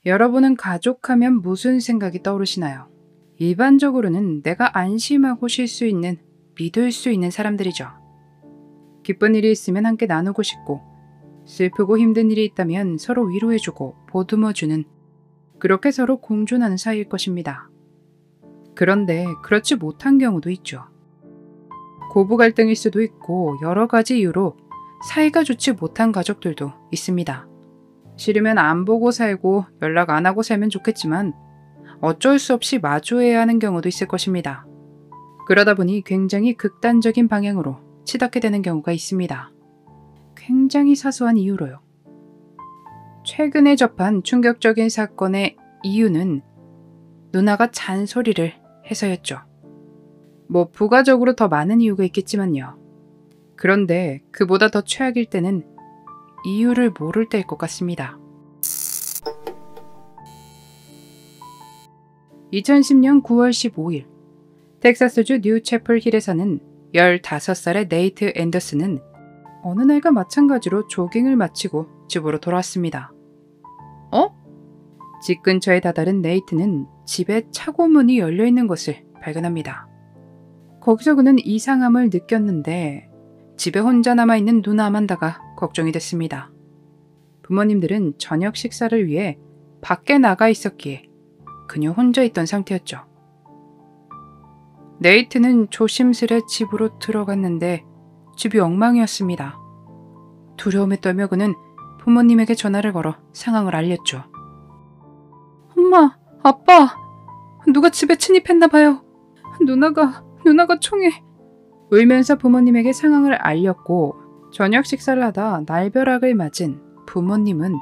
여러분은 가족하면 무슨 생각이 떠오르시나요? 일반적으로는 내가 안심하고 쉴 수 있는, 믿을 수 있는 사람들이죠. 기쁜 일이 있으면 함께 나누고 싶고, 슬프고 힘든 일이 있다면 서로 위로해주고 보듬어주는, 그렇게 서로 공존하는 사이일 것입니다. 그런데 그렇지 못한 경우도 있죠. 고부 갈등일 수도 있고 여러 가지 이유로 사이가 좋지 못한 가족들도 있습니다. 싫으면 안 보고 살고 연락 안 하고 살면 좋겠지만 어쩔 수 없이 마주해야 하는 경우도 있을 것입니다. 그러다 보니 굉장히 극단적인 방향으로 치닫게 되는 경우가 있습니다. 굉장히 사소한 이유로요. 최근에 접한 충격적인 사건의 이유는 누나가 잔소리를 해서였죠. 부가적으로 더 많은 이유가 있겠지만요. 그런데 그보다 더 최악일 때는 이유를 모를 때일 것 같습니다. 2010년 9월 15일 텍사스주 뉴채플 힐에 사는 15살의 네이트 앤더슨은 어느 날과 마찬가지로 조깅을 마치고 집으로 돌아왔습니다. 집 근처에 다다른 네이트는 집에 차고문이 열려있는 것을 발견합니다. 거기서 그는 이상함을 느꼈는데 집에 혼자 남아있는 누나 아만다가 걱정이 됐습니다. 부모님들은 저녁 식사를 위해 밖에 나가 있었기에 그녀 혼자 있던 상태였죠. 네이트는 조심스레 집으로 들어갔는데 집이 엉망이었습니다. 두려움에 떨며 그는 부모님에게 전화를 걸어 상황을 알렸죠. 엄마, 아빠, 누가 집에 침입했나 봐요. 누나가 총에... 울면서 부모님에게 상황을 알렸고 저녁 식사를 하다 날벼락을 맞은 부모님은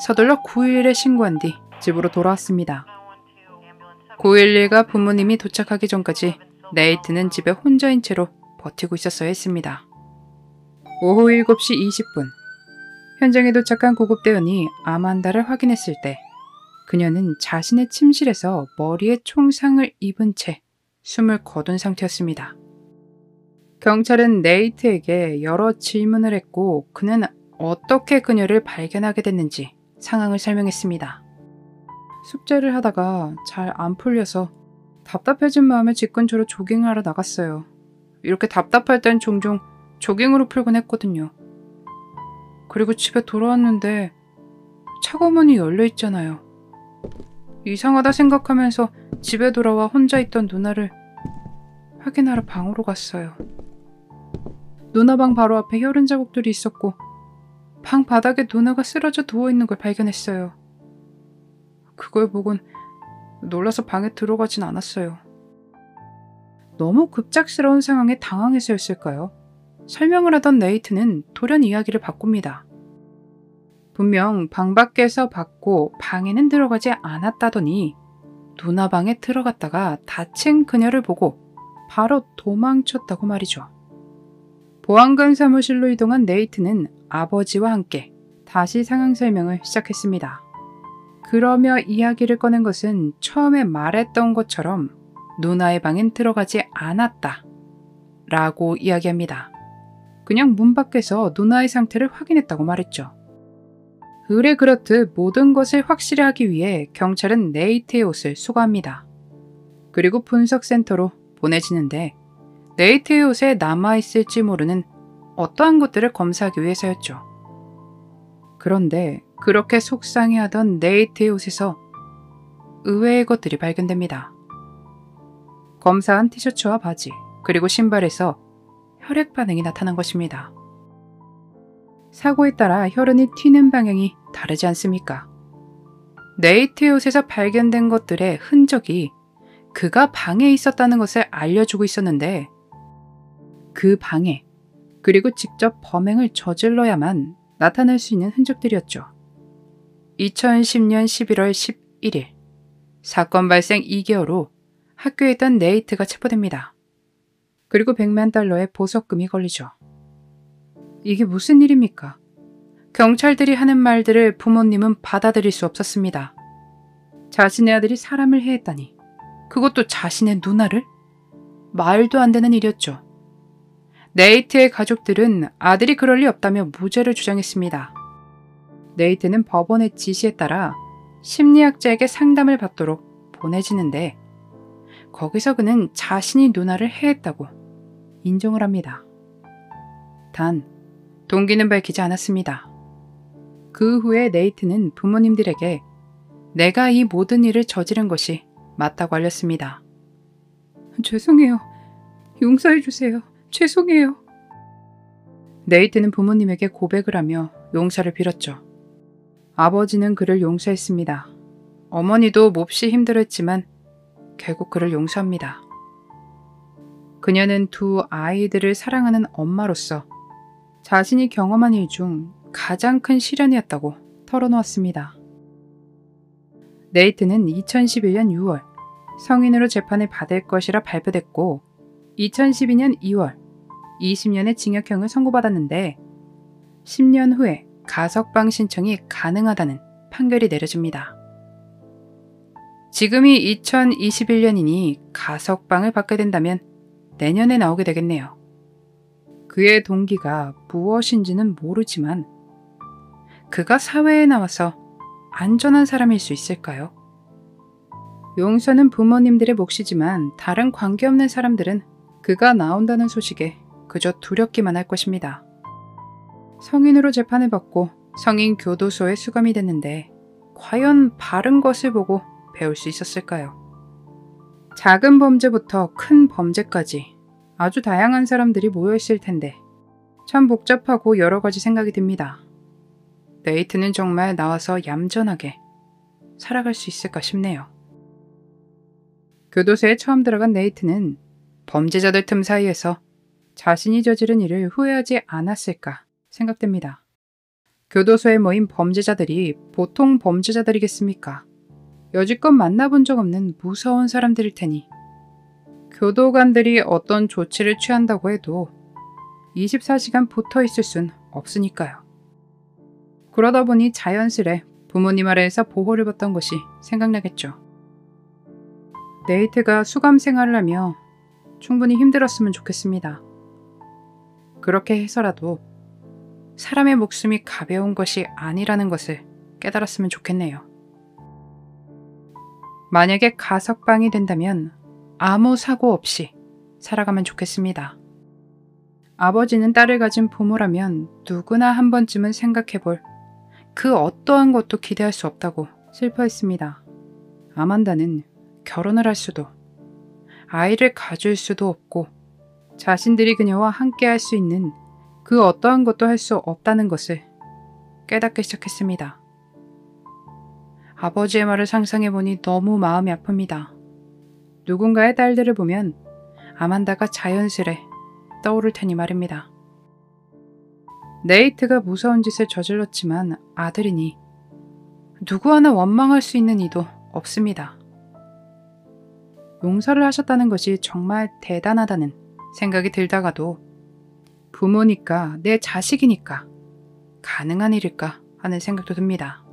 서둘러 911에 신고한 뒤 집으로 돌아왔습니다. 911가 부모님이 도착하기 전까지 네이트는 집에 혼자인 채로 버티고 있었어야 했습니다. 오후 7시 20분 현장에 도착한 구급대원이 아만다를 확인했을 때 그녀는 자신의 침실에서 머리에 총상을 입은 채 숨을 거둔 상태였습니다. 경찰은 네이트에게 여러 질문을 했고 그는 어떻게 그녀를 발견하게 됐는지 상황을 설명했습니다. 숙제를 하다가 잘 안 풀려서 답답해진 마음에 집 근처로 조깅하러 나갔어요. 이렇게 답답할 땐 종종 조깅으로 풀곤 했거든요. 그리고 집에 돌아왔는데 차고문이 열려있잖아요. 이상하다 생각하면서 집에 돌아와 혼자 있던 누나를 확인하러 방으로 갔어요. 누나 방 바로 앞에 혈흔 자국들이 있었고 방 바닥에 누나가 쓰러져 누워있는 걸 발견했어요. 그걸 보곤 놀라서 방에 들어가진 않았어요. 너무 급작스러운 상황에 당황해서였을까요? 설명을 하던 네이트는 돌연 이야기를 바꿉니다. 분명 방 밖에서 봤고 방에는 들어가지 않았다더니 누나 방에 들어갔다가 다친 그녀를 보고 바로 도망쳤다고 말이죠. 보안관 사무실로 이동한 네이트는 아버지와 함께 다시 상황 설명을 시작했습니다. 그러며 이야기를 꺼낸 것은 처음에 말했던 것처럼 누나의 방엔 들어가지 않았다 라고 이야기합니다. 그냥 문 밖에서 누나의 상태를 확인했다고 말했죠. 의뢰 그렇듯 모든 것을 확실히 하기 위해 경찰은 네이트의 옷을 수거합니다. 그리고 분석센터로 보내지는데 네이트의 옷에 남아있을지 모르는 어떠한 것들을 검사하기 위해서였죠. 그런데 그렇게 속상해하던 네이트의 옷에서 의외의 것들이 발견됩니다. 검사한 티셔츠와 바지, 그리고 신발에서 혈액 반응이 나타난 것입니다. 사고에 따라 혈흔이 튀는 방향이 다르지 않습니까? 네이트의 옷에서 발견된 것들의 흔적이 그가 방에 있었다는 것을 알려주고 있었는데 그 방에 그리고 직접 범행을 저질러야만 나타날 수 있는 흔적들이었죠. 2010년 11월 11일 사건 발생 2개월 후 학교에 있던 네이트가 체포됩니다. 그리고 $100만 보석금이 걸리죠. 이게 무슨 일입니까? 경찰들이 하는 말들을 부모님은 받아들일 수 없었습니다. 자신의 아들이 사람을 해했다니, 그것도 자신의 누나를? 말도 안 되는 일이었죠. 네이트의 가족들은 아들이 그럴 리 없다며 무죄를 주장했습니다. 네이트는 법원의 지시에 따라 심리학자에게 상담을 받도록 보내지는데 거기서 그는 자신이 누나를 해했다고 인정을 합니다. 단 동기는 밝히지 않았습니다. 그 후에 네이트는 부모님들에게 내가 이 모든 일을 저지른 것이 맞다고 알렸습니다. 죄송해요. 용서해주세요. 죄송해요. 네이트는 부모님에게 고백을 하며 용서를 빌었죠. 아버지는 그를 용서했습니다. 어머니도 몹시 힘들었지만 결국 그를 용서합니다. 그녀는 두 아이들을 사랑하는 엄마로서 자신이 경험한 일 중 가장 큰 시련이었다고 털어놓았습니다. 네이트는 2011년 6월 성인으로 재판을 받을 것이라 발표됐고 2012년 2월 20년의 징역형을 선고받았는데 10년 후에 가석방 신청이 가능하다는 판결이 내려집니다. 지금이 2021년이니 가석방을 받게 된다면 내년에 나오게 되겠네요. 그의 동기가 무엇인지는 모르지만 그가 사회에 나와서 안전한 사람일 수 있을까요? 용서는 부모님들의 몫이지만 다른 관계없는 사람들은 그가 나온다는 소식에 그저 두렵기만 할 것입니다. 성인으로 재판을 받고 성인 교도소에 수감이 됐는데 과연 바른 것을 보고 배울 수 있었을까요? 작은 범죄부터 큰 범죄까지 아주 다양한 사람들이 모여있을 텐데 참 복잡하고 여러 가지 생각이 듭니다. 네이트는 정말 나와서 얌전하게 살아갈 수 있을까 싶네요. 교도소에 처음 들어간 네이트는 범죄자들 틈 사이에서 자신이 저지른 일을 후회하지 않았을까 생각됩니다. 교도소에 모인 범죄자들이 보통 범죄자들이겠습니까? 여지껏 만나본 적 없는 무서운 사람들일 테니 교도관들이 어떤 조치를 취한다고 해도 24시간 붙어 있을 순 없으니까요. 그러다 보니 자연스레 부모님 아래에서 보호를 받던 것이 생각나겠죠. 네이트가 수감 생활을 하며 충분히 힘들었으면 좋겠습니다. 그렇게 해서라도 사람의 목숨이 가벼운 것이 아니라는 것을 깨달았으면 좋겠네요. 만약에 가석방이 된다면 아무 사고 없이 살아가면 좋겠습니다. 아버지는 딸을 가진 부모라면 누구나 한 번쯤은 생각해볼 그 어떠한 것도 기대할 수 없다고 슬퍼했습니다. 아만다는 결혼을 할 수도 아이를 가질 수도 없고 자신들이 그녀와 함께 할 수 있는 그 어떠한 것도 할 수 없다는 것을 깨닫기 시작했습니다. 아버지의 말을 상상해보니 너무 마음이 아픕니다. 누군가의 딸들을 보면 아만다가 자연스레 떠오를 테니 말입니다. 네이트가 무서운 짓을 저질렀지만 아들이니 누구 하나 원망할 수 있는 이도 없습니다. 용서를 하셨다는 것이 정말 대단하다는 생각이 들다가도 부모니까 내 자식이니까 가능한 일일까 하는 생각도 듭니다.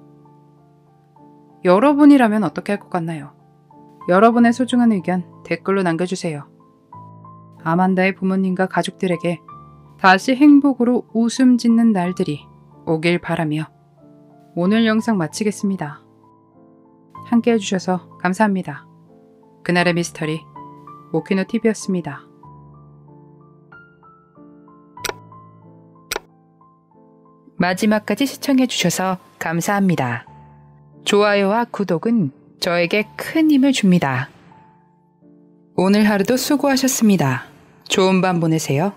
여러분이라면 어떻게 할 것 같나요? 여러분의 소중한 의견 댓글로 남겨주세요. 아만다의 부모님과 가족들에게 다시 행복으로 웃음 짓는 날들이 오길 바라며 오늘 영상 마치겠습니다. 함께 해주셔서 감사합니다. 그날의 미스터리 모키노TV였습니다. 마지막까지 시청해주셔서 감사합니다. 좋아요와 구독은 저에게 큰 힘을 줍니다. 오늘 하루도 수고하셨습니다. 좋은 밤 보내세요.